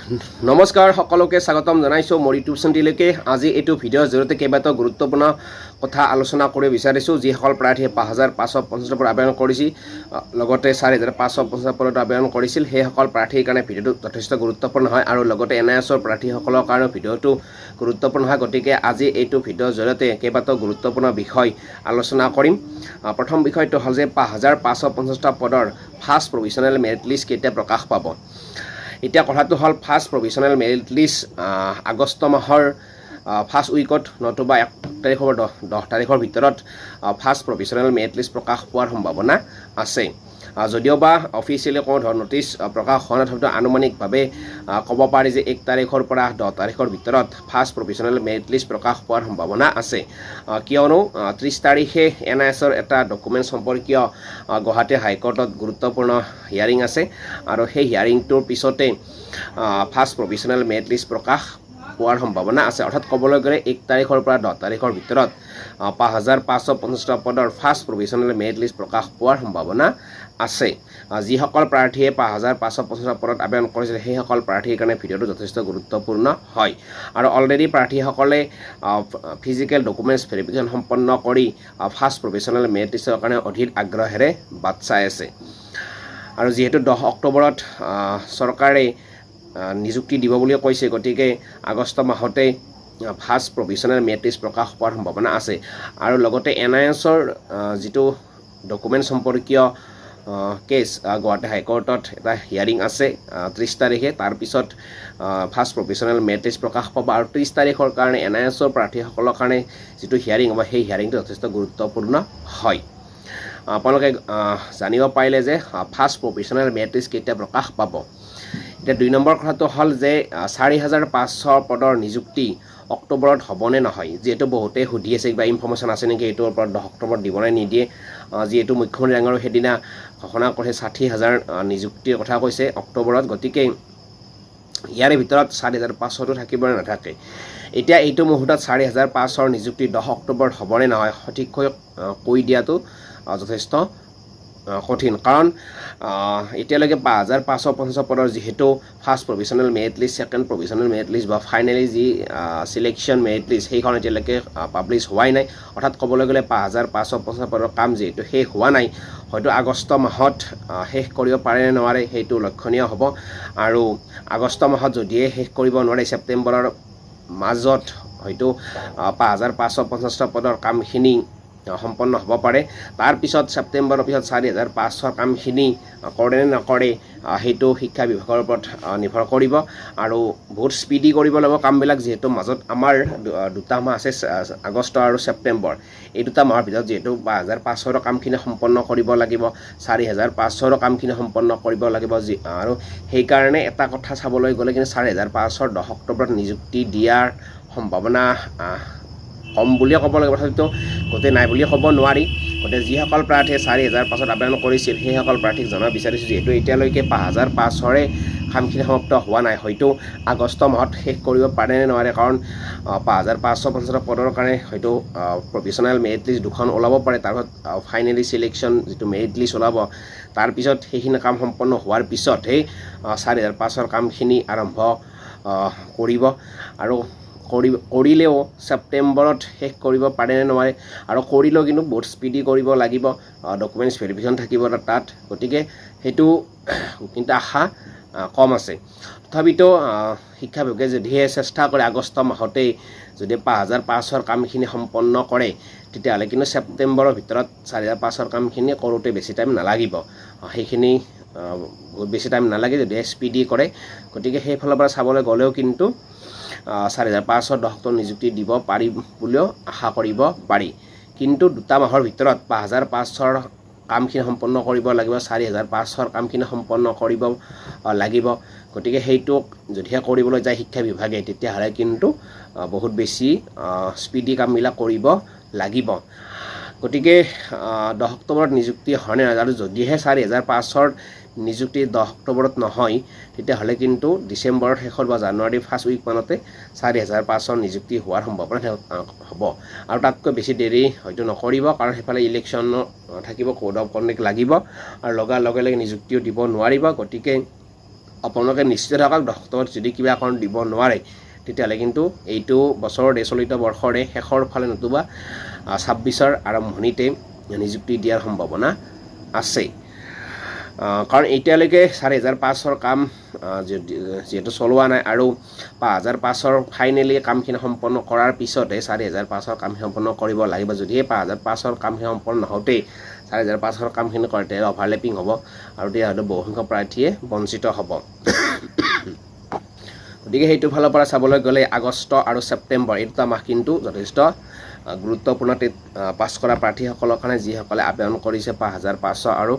নমস্কাৰ সকলোকে স্বাগতম জনাইছো মোৰ ইউটিউব চেনেললৈকে। আজি এইটো ভিডিঅ'ৰ জৰিয়তে কেইবাটাও গুৰুত্বপূৰ্ণ কথা আলোচনা কৰিব বিচাৰিছোঁ। যিসকল প্ৰাৰ্থীয়ে ৫,৫৫০ পদত আবেদন কৰিছিল, লগতে ৪,৫৫০ পদত আবেদন কৰিছিল, সেইসকল প্ৰাৰ্থীৰ কাৰণে ভিডিঅ'টো যথেষ্ট গুৰুত্বপূৰ্ণ হয় আৰু লগতে NISৰ প্ৰাৰ্থীসকলৰ কাৰণে ভিডিঅ'টো গুৰুত্বপূৰ্ণ হয়। গতিকে আজি এইটো ভিডিঅ'ৰ জৰিয়তে কেইবাটাও গুৰুত্বপূৰ্ণ বিষয় আলোচনা কৰিম। প্ৰথম বিষয়টো হ'ল যে ৫,৫৫০টা পদৰ ফাৰ্ষ্ট প্ৰভিজনেল মেৰিট লিষ্ট কেতিয়া প্ৰকাশ পাব। এতিয়া কথাটো হ'ল first provisional merit list August মাহৰ ফাৰ্ষ্ট উইকত নতুবা ১ তাৰিখৰ ১০ তাৰিখৰ ভিতৰত ফাৰ্ষ্ট প্ৰভিজনেল মেৰিট লিষ্ট প্ৰকাশ পোৱাৰ সম্ভাৱনা আছে। যদিওবা অফিচিয়েলি কোনো ধৰণৰ নটিচ প্ৰকাশ হোৱা নাই, তথাপিতো আনুমানিকভাৱে ক'ব পাৰি যে ১ তাৰিখৰ পৰা ১০ তাৰিখৰ ভিতৰত ফাৰ্ষ্ট প্ৰভিজনেল মেৰিট লিষ্ট প্ৰকাশ পোৱাৰ সম্ভাৱনা আছে। কিয়নো ৩০ তাৰিখে NISৰ এটা ডকুমেণ্ট সম্পৰ্কীয় গুৱাহাটী হাইকোৰ্টত গুৰুত্বপূৰ্ণ হিয়াৰিং আছে আৰু সেই হিয়াৰিংটোৰ পিছতে ফাৰ্ষ্ট প্ৰভিজনেল মেৰিট লিষ্ট প্ৰকাশ পোৱাৰ সম্ভাৱনা আছে। অৰ্থাৎ ক'বলৈ গ'লে ১ তাৰিখৰ পৰা ১০ তাৰিখৰ ভিতৰত ৫,৫৫০টা পদৰ ফাৰ্ষ্ট প্ৰভিজনেল মেৰিট লিষ্ট প্ৰকাশ পোৱাৰ সম্ভাৱনা আছে। যিসকল প্ৰাৰ্থীয়ে ৫,৫৫০ পদত আবেদন কৰিছিল, সেইসকল প্ৰাৰ্থীৰ কাৰণে ভিডিঅ'টো যথেষ্ট গুৰুত্বপূৰ্ণ হয়। আৰু অলৰেডি প্ৰাৰ্থীসকলে ফিজিকেল ডকুমেণ্টছ ভেৰিফিকেশ্যন সম্পন্ন কৰি ফাৰ্ষ্ট প্ৰভিজনেল মেৰিট লিষ্টৰ কাৰণে অধিক আগ্ৰহেৰে বাট চাই আছে। আৰু যিহেতু ১০ অক্টোবৰত চৰকাৰে নিযুক্তি দিব বুলি কৈছে, গতিকে আগষ্ট মাহতে ফাৰ্ষ্ট প্ৰভিজনেল মেৰিট লিষ্ট প্ৰকাশ পোৱাৰ সম্ভাৱনা আছে। আৰু লগতে NISৰ যিটো ডকুমেণ্ট সম্পৰ্কীয় কেছ গুৱাহাটী হাইকোৰ্টত এটা হিয়াৰিং আছে ৩০ তাৰিখে। তাৰপিছত ফাৰ্ষ্ট প্ৰভিজনেল মেৰিট লিষ্ট প্ৰকাশ পাব আৰু ৩০ তাৰিখৰ কাৰণে NISৰ প্ৰাৰ্থীসকলৰ কাৰণে যিটো হিয়াৰিং হ'ব, সেই হিয়াৰিংটো যথেষ্ট গুৰুত্বপূৰ্ণ হয়। আপোনালোকে জানিব পাৰিলে যে ফাৰ্ষ্ট প্ৰভিজনেল মেৰিট লিষ্ট কেতিয়া প্ৰকাশ পাব। এতিয়া ২ নম্বৰ কথাটো হ'ল যে ৪,৫০০ পদৰ নিযুক্তি অক্টোবৰত হ'বনে নহয়। যিহেতু বহুতেই সুধি আছে কিবা ইনফৰ্মেশ্যন আছে নেকি এইটোৰ ওপৰত, ১০ অক্টোবৰত দিব নে নিদিয়ে। যিহেতু মুখ্যমন্ত্ৰী ডাঙৰীয়াই সেইদিনা ঘোষণা কৰিছে ৬০,০০০ নিযুক্তিৰ কথা কৈছে অক্টোবৰত। গতিকে ইয়াৰে ভিতৰত ৪,৫০০টো থাকিব নে নাথাকে। এতিয়া এইটো মুহূৰ্তত ৪,৫০০ৰ নিযুক্তি ১০ অক্টোবৰত হ'বনে নহয় সঠিককৈ কৈ দিয়াটো যথেষ্ট কঠিন। কাৰণ এতিয়ালৈকে ৫,৫৫০ পদৰ যিহেতু first provisional merit list, second provisional merit list বা ফাইনেলি যি চিলেকশ্যন মেৰিট লিষ্ট, সেইখন এতিয়ালৈকে পাব্লিছ হোৱাই নাই। অৰ্থাৎ ক'বলৈ গ'লে ৫,৫৫০ পদৰ কাম যিহেতু শেষ হোৱা নাই, হয়তো আগষ্ট মাহত শেষ কৰিব পাৰে নে নোৱাৰে সেইটো লক্ষণীয় হ'ব। আৰু আগষ্ট মাহত যদিহে শেষ কৰিব নোৱাৰে, ছেপ্টেম্বৰৰ মাজত হয়তো ৫,৫৫০টা পদৰ কামখিনি সম্পন্ন হ'ব পাৰে। তাৰপিছত ছেপ্টেম্বৰৰ পিছত ৪,৫০০ৰ কামখিনি কৰে নে নকৰে সেইটো শিক্ষা বিভাগৰ ওপৰত নিৰ্ভৰ কৰিব। আৰু বহুত স্পীডি কৰিব লাগিব কামবিলাক, যিহেতু মাজত আমাৰ 2টা মাহ আছে, আগষ্ট আৰু ছেপ্টেম্বৰ। এই 2টা মাহৰ ভিতৰত যিহেতু ৫,৫০০ৰ কামখিনি সম্পন্ন কৰিব লাগিব, ৪,৫০০ৰ কামখিনি সম্পন্ন কৰিব লাগিব। আৰু সেইকাৰণে এটা কথা চাবলৈ গ'লে কিন্তু ৪,৫০০ৰ ১০ অক্টোবৰত নিযুক্তি দিয়াৰ সম্ভাৱনা কম বুলিয়ে ক'ব লাগিব। তথাপিতো গোটেই নাই বুলিয়ে ক'ব নোৱাৰি। গতিকে যিসকল প্ৰাৰ্থীয়ে ৪,৫০০ত আবেদন কৰিছিল, সেইসকল প্ৰাৰ্থীক জনাব বিচাৰিছোঁ, যিহেতু এতিয়ালৈকে ৫,৫০০ৰে কামখিনি সমাপ্ত হোৱা নাই, হয়তো আগষ্ট মাহত শেষ কৰিব পাৰে নে নোৱাৰে। কাৰণ ৫,৫৫০ পদৰ কাৰণে হয়তো প্ৰভিজনেল মেৰিট লিষ্ট 2খন ওলাব পাৰে, তাৰপিছত ফাইনেলি চিলেকশ্যন যিটো মেৰিট লিষ্ট ওলাব, তাৰপিছত সেইখিনি কাম সম্পন্ন হোৱাৰ পিছতহে ৪,৫০০ৰ কামখিনি আৰম্ভ কৰিব। আৰু কৰিলেও ছেপ্টেম্বৰত শেষ কৰিব পাৰে নে নোৱাৰে। আৰু কৰিলেও কিন্তু বহুত স্পীডি কৰিব লাগিব, ডকুমেণ্টছ ভেৰিফিকেশ্যন থাকিব তাত। গতিকে সেইটো কিন্তু আশা কম আছে। তথাপিতো শিক্ষা বিভাগে যদিহে চেষ্টা কৰে আগষ্ট মাহতেই যদি ৫,৫০০ৰ কামখিনি সম্পন্ন কৰে, তেতিয়াহ'লে কিন্তু ছেপ্টেম্বৰৰ ভিতৰত ৪,৫০০ৰ কামখিনি কৰোঁতে বেছি টাইম নালাগিব। সেইখিনি বহুত বেছি টাইম নালাগে যদিহে স্পীডি কৰে। গতিকে সেইফালৰ পৰা চাবলৈ গ'লেও কিন্তু ৪,৫০০ ১০ অক্টোবৰত নিযুক্তি দিব পাৰি বুলিও আশা কৰিব পাৰি। কিন্তু 2টা মাহৰ ভিতৰত ৫,৫০০ৰ কামখিনি সম্পন্ন কৰিব লাগিব, ৪,৫০০ৰ কামখিনি সম্পন্ন কৰিব লাগিব। গতিকে সেইটোক যদিহে কৰিবলৈ যায় শিক্ষা বিভাগে, তেতিয়াহ'লে কিন্তু বহুত বেছি স্পীডি কামবিলাক কৰিব লাগিব। গতিকে ১০ অক্টোবৰত নিযুক্তি হয়নে নহয়, আৰু যদিহে ৪,৫০০ৰ নিযুক্তি ১০ অক্টোবৰত নহয়, তেতিয়াহ'লে কিন্তু ডিচেম্বৰৰ শেষত বা জানুৱাৰীৰ ফাৰ্ষ্ট উইকমানতে ৪,৫০০ৰ নিযুক্তি হোৱাৰ সম্ভাৱনা হ'ব। আৰু তাতকৈ বেছি দেৰি হয়তো নকৰিব, কাৰণ সেইফালে ইলেকশ্যনো থাকিব, কোড অফ কণ্ডাক্ট লাগিব, আৰু লগে লগে নিযুক্তিও দিব নোৱাৰিব। গতিকে আপোনালোকে নিশ্চিত থাকক দৰ্শক যদি কিবা কাৰণ দিব নোৱাৰে তেতিয়াহ'লে কিন্তু এইটো বছৰৰে চলিত বৰ্ষৰে শেষৰ ফালে নতুবা 26ৰ আৰম্ভণিতে নিযুক্তি দিয়াৰ সম্ভাৱনা আছে কাৰণ এতিয়ালৈকে 4500ৰ কাম যেহেতু চলোৱা নাই আৰু 5500ৰ ফাইনেলি কামখিনি সম্পন্ন কৰাৰ পিছতে 4500ৰ কাম সম্পন্ন কৰিব লাগিব যদিহে 5500ৰ কামখিনি সম্পন্ন নহওঁতেই 4500ৰ কামখিনি কৰোঁতে অভাৰলেপিং হ'ব আৰু তেতিয়াহ'লে বহুসংখ্যক প্ৰাৰ্থীয়ে বঞ্চিত হ'ব গতিকে সেইটো ফালৰ পৰা চাবলৈ গ'লে আগষ্ট আৰু ছেপ্টেম্বৰ এই দুটা মাহ কিন্তু যথেষ্ট গুৰুত্বপূৰ্ণ পাছ কৰা প্ৰাৰ্থীসকলৰ কাৰণে যিসকলে আবেদন কৰিছে 5500 আৰু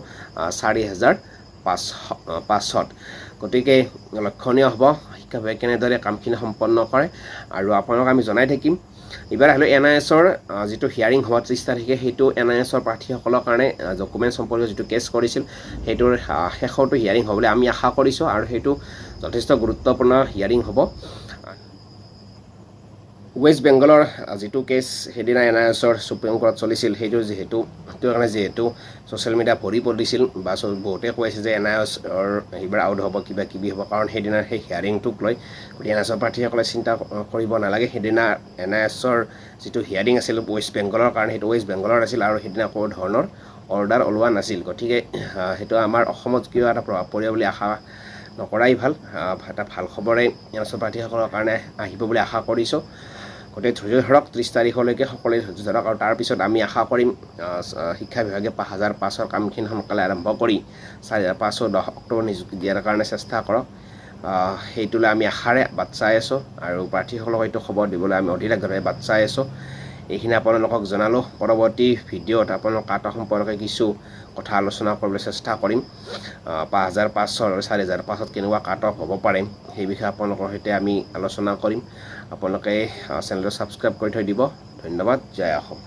4500 গতিকে লক্ষণীয় হ'ব শিক্ষা বিভাগে কেনেদৰে কামখিনি সম্পন্ন কৰে আৰু আপোনালোক আমি জনাই থাকিম এইবাৰ আহিলে NISৰ যিটো হিয়াৰিং হ'ব 30 তাৰিখে সেইটো NISৰ প্ৰাৰ্থীসকলৰ কাৰণে ডকুমেণ্ট সম্পৰ্কীয় যিটো কেছ কৰিছিল সেইটোৰ শেষৰটো হিয়াৰিং হ'ব বুলি আমি আশা কৰিছোঁ আৰু সেইটো যথেষ্ট গুৰুত্বপূৰ্ণ হিয়াৰিং হ'ব ৱেষ্ট বেংগলৰ যিটো কেছ সেইদিনা NISৰ সুপ্ৰিম কোৰ্টত চলিছিল সেইটো যিহেতু ছ'চিয়েল মিডিয়া ভৰি পৰিছিল বা বহুতে কৈ আছে যে NISৰ এইবাৰ আউট হ'ব কিবা কিবি হ'ব কাৰণ সেইদিনা সেই হিয়াৰিংটোক লৈ NISৰ প্ৰাৰ্থীসকলে চিন্তা কৰিব নালাগে সেইদিনা NISৰ যিটো হিয়াৰিং আছিল ৱেষ্ট বেংগলৰ কাৰণে সেইটো ৱেষ্ট বেংগলৰ আছিল আৰু সেইদিনা কোনো ধৰণৰ অৰ্ডাৰ ওলোৱা নাছিল গতিকে সেইটো আমাৰ অসমত কিবা এটা প্ৰভাৱ পৰিব বুলি আশা নকৰাই ভাল এটা ভাল খবৰে NISৰ প্ৰাৰ্থীসকলৰ কাৰণে আহিব বুলি আশা কৰিছোঁ গতিকে ধৈৰ্য ধৰক 30 তাৰিখলৈকে সকলোৱে ধৈৰ্য ধৰক আৰু তাৰপিছত আমি আশা কৰিম শিক্ষা বিভাগে 5500ৰ কামখিনি সোনকালে আৰম্ভ কৰি 4510 অক্টোবৰ নিযুক্তি দিয়াৰ কাৰণে চেষ্টা কৰক সেইটোলৈ আমি আশাৰে বাট চাই আছোঁ আৰু প্ৰাৰ্থীসকলক এইটো খবৰ দিবলৈ আমি অধীৰ আগ্ৰহেৰে বাট চাই আছোঁ এইখিনি আপোনালোকক জনালোঁ পৰৱৰ্তী ভিডিঅ'ত আপোনালোক কাট সম্পৰ্কে কিছু কথা আলোচনা কৰিবলৈ চেষ্টা কৰিম 5500 আৰু 4500 কেনেকুৱা কাট অফ হ'ব পাৰে সেই বিষয়ে আপোনালোকৰ সৈতে আমি আলোচনা কৰিম আপোনালোকে চেনেলটো ছাবস্ক্ৰাইব কৰি থৈ দিব ধন্যবাদ জয় অসম